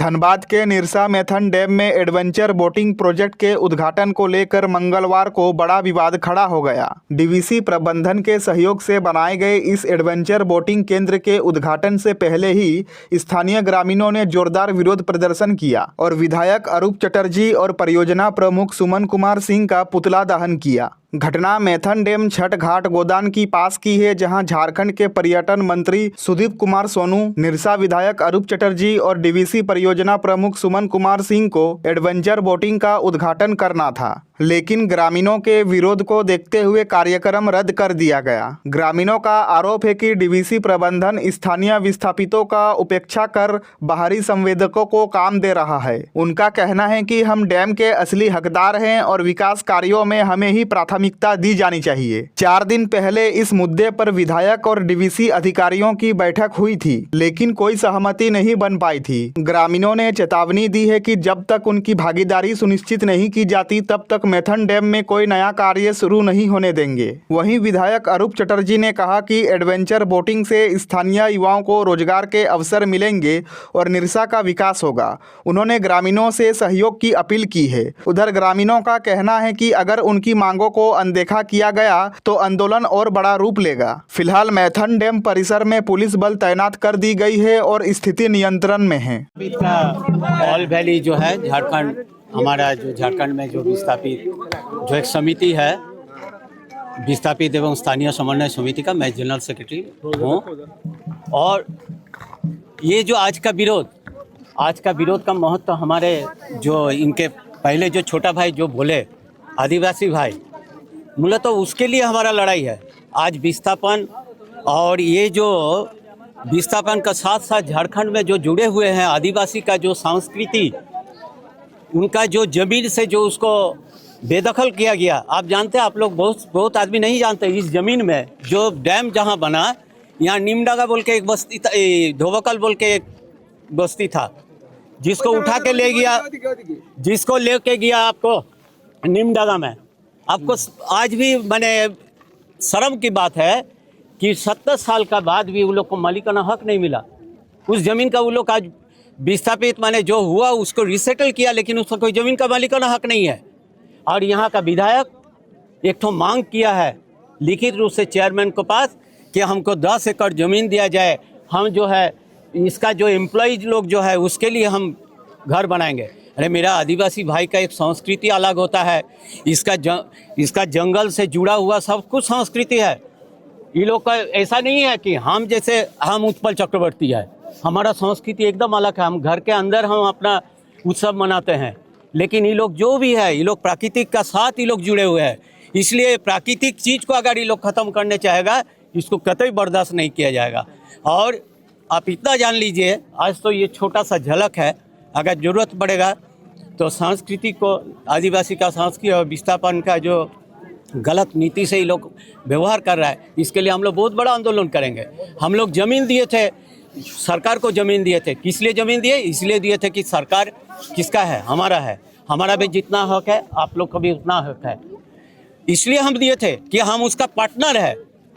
धनबाद के निरसा मैथन डैम में adventure boating project के उद्घाटन को लेकर मंगलवार को बड़ा विवाद खड़ा हो गया। डीवीसी प्रबंधन के सहयोग से बनाए गए इस एडवेंचर बोटिंग केंद्र के उद्घाटन से पहले ही स्थानीय ग्रामीणों ने जोरदार विरोध प्रदर्शन किया और विधायक अरूप चटर्जी और परियोजना प्रमुख सुमन कुमार सिंह का पुतला दहन किया। घटना मैथन डैम छठ घाट गोदान की पास की है, जहां झारखंड के पर्यटन मंत्री सुदीप कुमार सोनू, निरसा विधायक अरूप चटर्जी और डीवीसी परियोजना प्रमुख सुमन कुमार सिंह को एडवेंचर बोटिंग का उद्घाटन करना था, लेकिन ग्रामीणों के विरोध को देखते हुए कार्यक्रम रद्द कर दिया गया। ग्रामीणों का आरोप है कि डीवीसी प्रबंधन स्थानीय विस्थापितों का उपेक्षा कर बाहरी संवेदकों को काम दे रहा है। उनका कहना है कि हम डैम के असली हकदार हैं और विकास कार्यों में हमें ही प्राथमिकता दी जानी चाहिए। 4 दिन पहले इस मुद्दे पर विधायक और डीवीसी अधिकारियों की बैठक हुई थी, लेकिन कोई सहमति नहीं बन पाई थी। ग्रामीणों ने चेतावनी दी है कि जब तक उनकी भागीदारी सुनिश्चित नहीं की जाती तब तक मैथन डैम में कोई नया कार्य शुरू नहीं होने देंगे। वहीं विधायक अरूप चटर्जी ने कहा कि एडवेंचर बोटिंग से स्थानीय युवाओं को रोजगार के अवसर मिलेंगे और निरसा का विकास होगा। उन्होंने ग्रामीणों से सहयोग की अपील की है। उधर ग्रामीणों का कहना है कि अगर उनकी मांगों को अनदेखा किया गया तो आंदोलन और बड़ा रूप लेगा। फिलहाल मैथन डैम परिसर में पुलिस बल तैनात कर दी गई है और स्थिति नियंत्रण में है। ऑल वैली जो है झारखंड, हमारा जो झारखंड में जो विस्थापित जो एक समिति है, विस्थापित एवं स्थानीय समन्वय समिति का मैं जनरल सेक्रेटरी हूँ। और ये जो आज का विरोध का महत्व हमारे जो इनके पहले जो छोटा भाई जो बोले आदिवासी भाई, मूलतः तो उसके लिए हमारा लड़ाई है। आज विस्थापन और ये जो विस्थापन का साथ साथ झारखंड में जो जुड़े हुए हैं आदिवासी का जो संस्कृति, उनका जो जमीन से जो उसको बेदखल किया गया। आप जानते हैं, आप लोग बहुत आदमी नहीं जानते, इस जमीन में जो डैम जहां बना, यहाँ नीमडागा बोल के एक बस्ती था, धोबकल बोल के एक बस्ती था, जिसको उठा के ले गया, जिसको लेके गया आपको नीमडागा में। आपको आज भी मैंने शर्म की बात है कि 70 साल का बाद भी वो लोग को मालिकाना हक नहीं मिला उस जमीन का। वो लोग आज विस्थापित माने जो हुआ उसको रिसेटल किया, लेकिन उसका कोई ज़मीन का मालिकाना हक नहीं है। और यहाँ का विधायक एक तो मांग किया है लिखित रूप से चेयरमैन के पास कि हमको 10 एकड़ ज़मीन दिया जाए, हम जो है इसका जो एम्प्लॉइज लोग जो है उसके लिए हम घर बनाएंगे। अरे मेरा आदिवासी भाई का एक संस्कृति अलग होता है, इसका जंगल से जुड़ा हुआ सब कुछ संस्कृति है। ये लोग का ऐसा नहीं है कि हम जैसे हम उत्पल चक्रवर्ती है, हमारा संस्कृति एकदम अलग है। हम घर के अंदर हम अपना उत्सव मनाते हैं, लेकिन ये लोग जो भी है, ये लोग प्राकृतिक का साथ ये लोग जुड़े हुए हैं। इसलिए प्राकृतिक चीज़ को अगर ये लोग ख़त्म करने चाहेगा, इसको कतई बर्दाश्त नहीं किया जाएगा। और आप इतना जान लीजिए, आज तो ये छोटा सा झलक है, अगर ज़रूरत पड़ेगा तो संस्कृति को, आदिवासी का संस्कृति और विस्थापन का जो गलत नीति से ये लोग व्यवहार कर रहा है, इसके लिए हम लोग बहुत बड़ा आंदोलन करेंगे। हम लोग ज़मीन दिए थे, सरकार को ज़मीन दिए थे। किस लिए ज़मीन दिए? इसलिए दिए थे कि सरकार किसका है? हमारा है। हमारा भी जितना हक है आप लोग का भी उतना हक है, इसलिए हम दिए थे कि हम उसका पार्टनर है।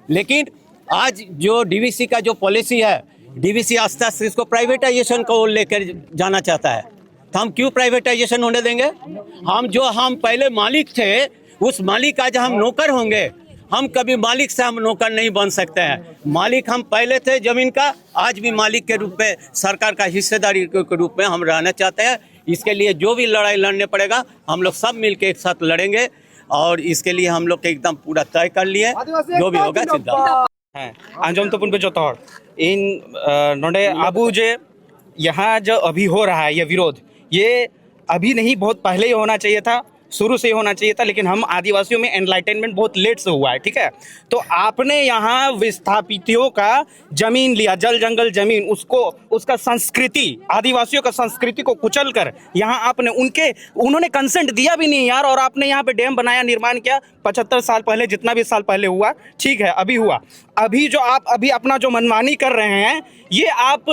लेकिन आज जो डीवीसी का जो पॉलिसी है, डीवीसी आस्ते आस्ते इसको प्राइवेटाइजेशन को लेकर जाना चाहता है। तो हम क्यों प्राइवेटाइजेशन होने देंगे? हम पहले मालिक थे, उस मालिक आज हम नौकर होंगे। हम कभी मालिक से हम नौकर नहीं बन सकते हैं। मालिक हम पहले थे जमीन का, आज भी मालिक के रूप में, सरकार का हिस्सेदारी के रूप में हम रहना चाहते हैं। इसके लिए जो भी लड़ाई लड़ने पड़ेगा, हम लोग सब मिलकर एक साथ लड़ेंगे और इसके लिए हम लोग एकदम पूरा तय कर लिए, जो भी होगा चिंता है। आंजम तपुन पे जोतौर इन नोडे आबू जे यहाँ जो अभी हो रहा है ये विरोध, ये अभी नहीं, बहुत पहले ही होना चाहिए था, शुरू से ही होना चाहिए था। लेकिन हम आदिवासियों में एनलाइटनमेंट बहुत लेट से हुआ है, ठीक है। तो आपने यहाँ विस्थापितों का जमीन लिया, जल जंगल जमीन, उसको, उसका संस्कृति, आदिवासियों का संस्कृति को कुचल कर यहाँ आपने उन्होंने कंसेंट दिया भी नहीं यार, और आपने यहाँ पे डैम बनाया, निर्माण किया। 75 साल पहले, जितना भी साल पहले हुआ, ठीक है, अभी हुआ। अभी जो आप अभी अपना जो मनमानी कर रहे हैं, ये आप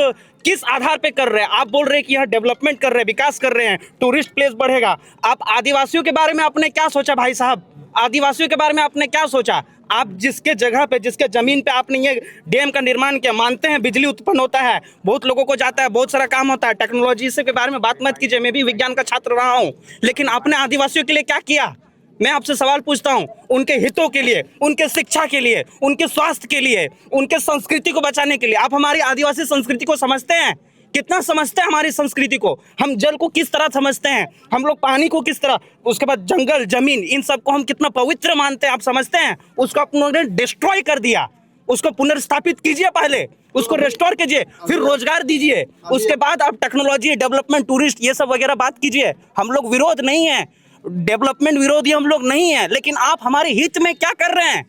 किस आधार पे कर रहे हैं? आप बोल रहे हैं कि यहाँ डेवलपमेंट कर रहे हैं, विकास कर रहे हैं, टूरिस्ट प्लेस बढ़ेगा। आप आदिवासियों के बारे में आपने क्या सोचा भाई साहब? आदिवासियों के बारे में आपने क्या सोचा? आप जिसके जगह पे, जिसके जमीन पे आपने ये डैम का निर्माण किया, मानते हैं बिजली उत्पन्न होता है, बहुत लोगों को जाता है, बहुत सारा काम होता है, टेक्नोलॉजी से के बारे में बात मत कीजिए, मैं भी विज्ञान का छात्र रहा हूँ, लेकिन आपने आदिवासियों के लिए क्या किया? मैं आपसे सवाल पूछता हूँ, उनके हितों के लिए, उनके शिक्षा के लिए, उनके स्वास्थ्य के लिए, उनके संस्कृति को बचाने के लिए। आप हमारी आदिवासी संस्कृति को समझते हैं? कितना समझते हैं हमारी संस्कृति को? हम जल को किस तरह समझते हैं, हम लोग पानी को किस तरह, उसके बाद जंगल, जमीन, इन सबको हम कितना पवित्र मानते हैं, आप समझते हैं? उसको आप लोगों ने डिस्ट्रॉय कर दिया। उसको पुनर्स्थापित कीजिए, पहले उसको रेस्टोर कीजिए, फिर रोजगार दीजिए, उसके बाद आप टेक्नोलॉजी, डेवलपमेंट, टूरिस्ट, ये सब वगैरह बात कीजिए। हम लोग विरोध नहीं है, डेवलपमेंट विरोधी हम लोग नहीं है, लेकिन आप हमारे हित में क्या कर रहे हैं?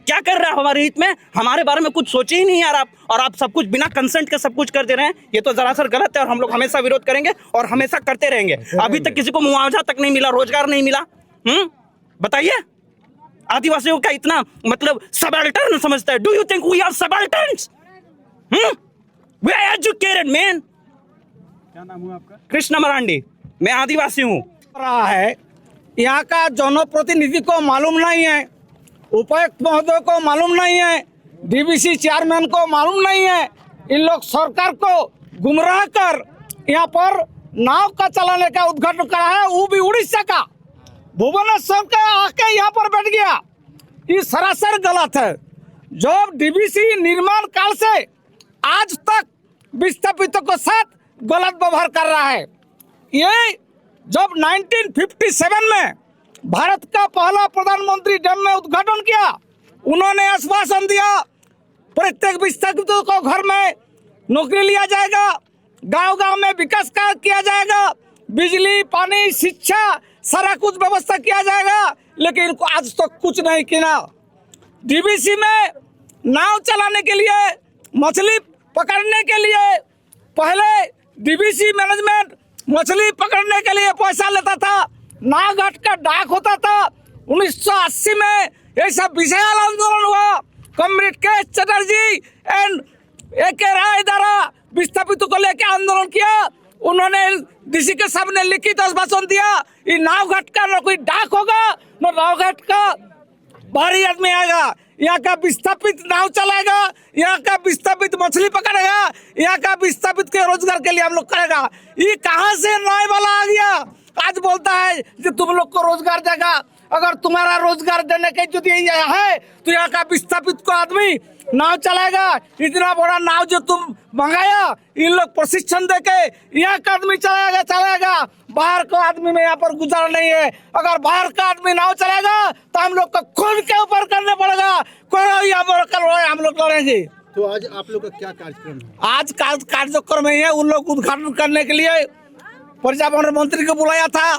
क्या कर रहे हैं हमारे हित में? हमारे बारे में कुछ सोचे ही नहीं यार आप, और आप सब कुछ बिना कंसेंट के सब कुछ कर दे रहे हैं। ये तो जरासर गलत है और हम लोग हमेशा विरोध करेंगे और हमेशा करते रहेंगे। अभी तक किसी को मुआवजा तक नहीं मिला, रोजगार नहीं मिला। बताइए, आदिवासियों का इतना मतलब सबाल्टर्न समझता है। Do you think we are subalterns? We are educated man. क्या नाम हुआ आपका? कृष्ण मरांडी, मैं आदिवासी हूँ। रहा है, यहाँ का जनप्रतिनिधि को मालूम नहीं है, उपायुक्त महोदय को मालूम नहीं है, डीवीसी चेयरमैन को मालूम नहीं है। इन लोग सरकार को गुमराह कर यहाँ पर नाव का चलाने का उद्घाटन करा है, वो भी उड़ीसा का, भुवनेश्वर का आके यहाँ पर बैठ गया। ये सरासर गलत है। जब डीवीसी निर्माण काल से आज तक विस्थापितों के साथ गलत व्यवहार कर रहा है। ये जब 1957 में भारत का पहला प्रधानमंत्री डैम में उद्घाटन किया, उन्होंने आश्वासन दिया प्रत्येक विस्थापितों को घर में नौकरी लिया जाएगा, गांव-गांव में विकास कार्य किया जाएगा, बिजली, पानी, शिक्षा, सारा कुछ व्यवस्था किया जाएगा, लेकिन आज तक कुछ नहीं किया। डीवीसी में नाव चलाने के लिए, मछली पकड़ने के लिए पहले डीवीसी मैनेजमेंट मछली पकड़ने के लिए पैसा लेता था, नाव घाट का डाक होता था। 1980 में ऐसा विशाल आंदोलन हुआ, कॉमरेड के चटर्जी एंड ए.के. राय द्वारा विस्थापितों को लेकर आंदोलन किया। उन्होंने डीसी के सामने लिखित आश्वासन दिया, ये नाव घाट का न कोई डाक होगा, न नाव घाट का बाहरी आदमी आएगा, यहाँ का विस्थापित नाव चलाएगा, यहाँ का विस्थापित मछली पकड़ेगा, यहाँ का विस्थापित के रोजगार के लिए हम लोग करेगा। ये कहाँ से न्याय वाला आ गया? आज बोलता है कि तुम लोग को रोजगार देगा। अगर तुम्हारा रोजगार देने के जो है तो यहाँ का विस्थापित को आदमी नाव चलाएगा। इतना बड़ा नाव जो तुम मंगाया, इन लोग प्रशिक्षण देके यहाँ का आदमी चलाएगा। बाहर का आदमी में यहाँ पर गुजारा नहीं है। अगर बाहर का आदमी नाव चलाएगा तो हम लोग को खुद के ऊपर करने पड़ेगा। कोई हम लोग लड़ेंगे। तो आज आप लोग का क्या कार्यक्रम है? आज कार्यक्रम है, उन लोग उद्घाटन करने के लिए पर्यावरण मंत्री को बुलाया था,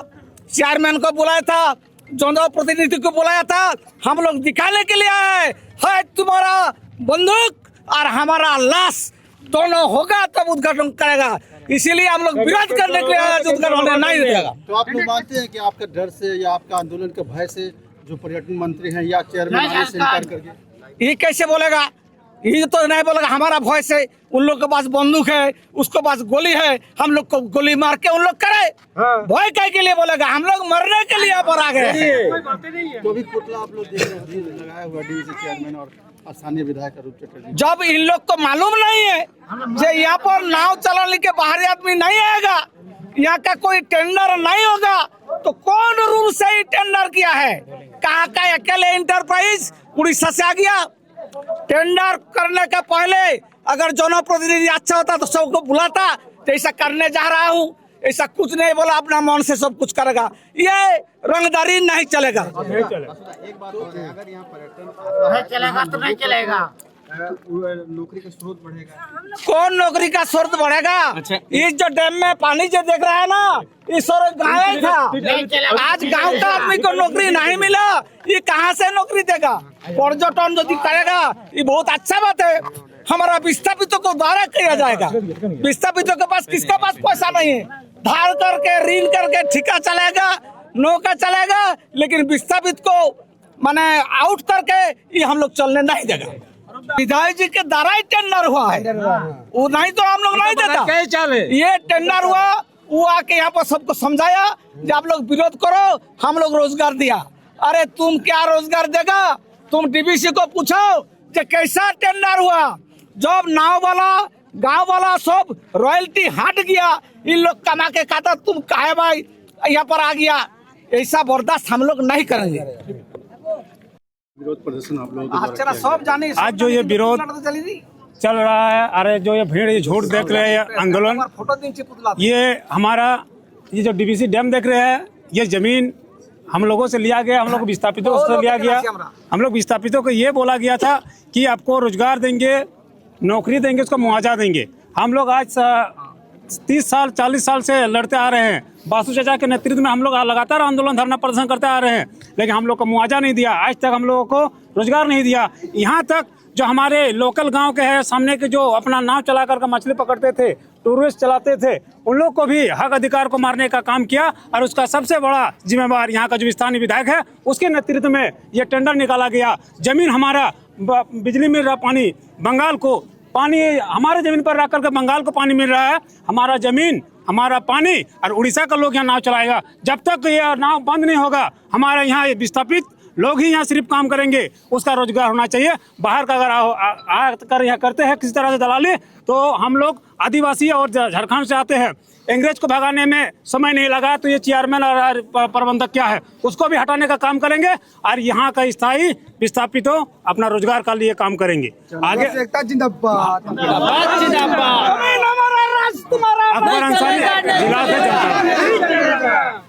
चेयरमैन को बुलाया था, जनप्रतिनिधि को बुलाया था। हम लोग दिखाने के लिए आए है तुम्हारा बंदूक और हमारा लाश दोनों होगा तब उद्घाटन करेगा। इसीलिए हम लोग विरोध करने के लिए आज उद्घाटन होने नहीं देगा। तो आप लोग मानते हैं कि आपका डर से या आपका आंदोलन के भय से जो पर्यटन मंत्री हैं या चेयरमैन आने से इनकार करके? ये कैसे बोलेगा? ये तो नहीं बोलेगा हमारा भय से। उन लोग के पास बंदूक है, उसके पास गोली है, हम लोग को गोली मार के उन लोग करे। भय काय के लिए बोलेगा? हम लोग मरने के लिए पर आ गए। तो भी पुतला आप लोग देख रहे हैं लगाया हुआ डीवीसी चेयरमैन और स्थानीय विधायक रूप चटर्जी। जब इन लोग को मालूम नहीं है कि यहाँ पर नाव चलाने के बाहरी आदमी नहीं आएगा, यहाँ का कोई टेंडर नहीं होगा, तो कौन रूल से ही टेंडर किया है? कहाँ का अकेले इंटरप्राइज उड़ीसा से आ गया? टेंडर करने के पहले अगर जनप्रतिनिधि अच्छा होता तो सबको बुलाता। तो ऐसा करने जा रहा हूँ, ऐसा कुछ नहीं बोला, अपना मन से सब कुछ करेगा। ये रंगदारी नहीं चलेगा। एक बात और है, अगर यहाँ पर्यटन चलेगा तो नहीं चलेगा, नौकरी का स्रोत बढ़ेगा। कौन नौकरी का स्रोत बढ़ेगा? इस जो डैम में पानी जो देख रहा है ना, ये स्रोत गायब था। आज गांव का आदमी को नौकरी नहीं मिला, ये कहाँ से नौकरी देगा? पर्यटन यदि करेगा ये बहुत अच्छा बात है। हमारा विस्थापितों को द्वारा किया जाएगा। विस्थापितों के पास किसके पास पैसा नहीं है, धार करके ऋण करके ठेका चलेगा, नौका चलेगा, लेकिन विस्थापित को माने आउट करके ये हम लोग चलने नहीं देगा। विधायक जी के द्वारा ही टेंडर हुआ है, वो नहीं तो हम लोग नहीं देता। ये टेंडर हुआ, वो आके यहाँ पर सबको समझाया कि आप लोग विरोध करो, हम लोग रोजगार दिया। अरे तुम क्या रोजगार देगा? तुम डीवीसी को पूछो कि कैसा टेंडर हुआ। जब नाव वाला गांव वाला सब रॉयल्टी हट गया, इन लोग कमा के खाता, तुम काहे भाई यहाँ पर आ गया? ऐसा बर्दाश्त हम लोग नहीं करेंगे। विरोध प्रदर्शन आप लोगों आज चला सब जाने, आज जो ये विरोध चल रहा है, अरे जो ये भीड़, ये झूठ देख रहे हैं, आंदोलन, ये हमारा ये जो डीवीसी डैम देख रहे हैं, ये जमीन हम लोगों से लिया गया, हम लोग विस्थापितों से लिया गया। हम लोग विस्थापितों को ये बोला गया था कि आपको रोजगार देंगे, नौकरी देंगे, उसका मुआवजा देंगे। हम लोग आज 30 साल 40 साल से लड़ते आ रहे हैं। बासु चाचा के नेतृत्व में हम लोग लगातार आंदोलन, धरना प्रदर्शन करते आ रहे हैं, लेकिन हम लोग को मुआवजा नहीं दिया। आज तक हम लोगों को रोजगार नहीं दिया। यहाँ तक जो हमारे लोकल गांव के हैं, सामने के जो अपना नाव चला कर मछली पकड़ते थे, टूरिस्ट चलाते थे, उन लोग को भी हक अधिकार को मारने का काम किया। और उसका सबसे बड़ा जिम्मेवार यहाँ का जो स्थानीय विधायक है, उसके नेतृत्व में ये टेंडर निकाला गया। जमीन हमारा, बिजली मिल रहा, पानी बंगाल को, पानी हमारे जमीन पर रख करके बंगाल को पानी मिल रहा है। हमारा जमीन, हमारा पानी, और उड़ीसा का लोग यहाँ नाव चलाएगा। जब तक ये नाव बंद नहीं होगा, हमारे यहाँ विस्थापित लोग ही यहाँ सिर्फ काम करेंगे। उसका रोजगार होना चाहिए। बाहर का अगर आकर यहाँ करते हैं किसी तरह से दलाली, तो हम लोग आदिवासी और झारखंड से आते हैं, अंग्रेज को भगाने में समय नहीं लगा, तो ये चेयरमैन और प्रबंधक क्या है, उसको भी हटाने का काम करेंगे। और यहाँ का स्थायी विस्थापितों अपना रोजगार का लिए काम करेंगे। आगे अकबर अंसारी, जिला से जनता।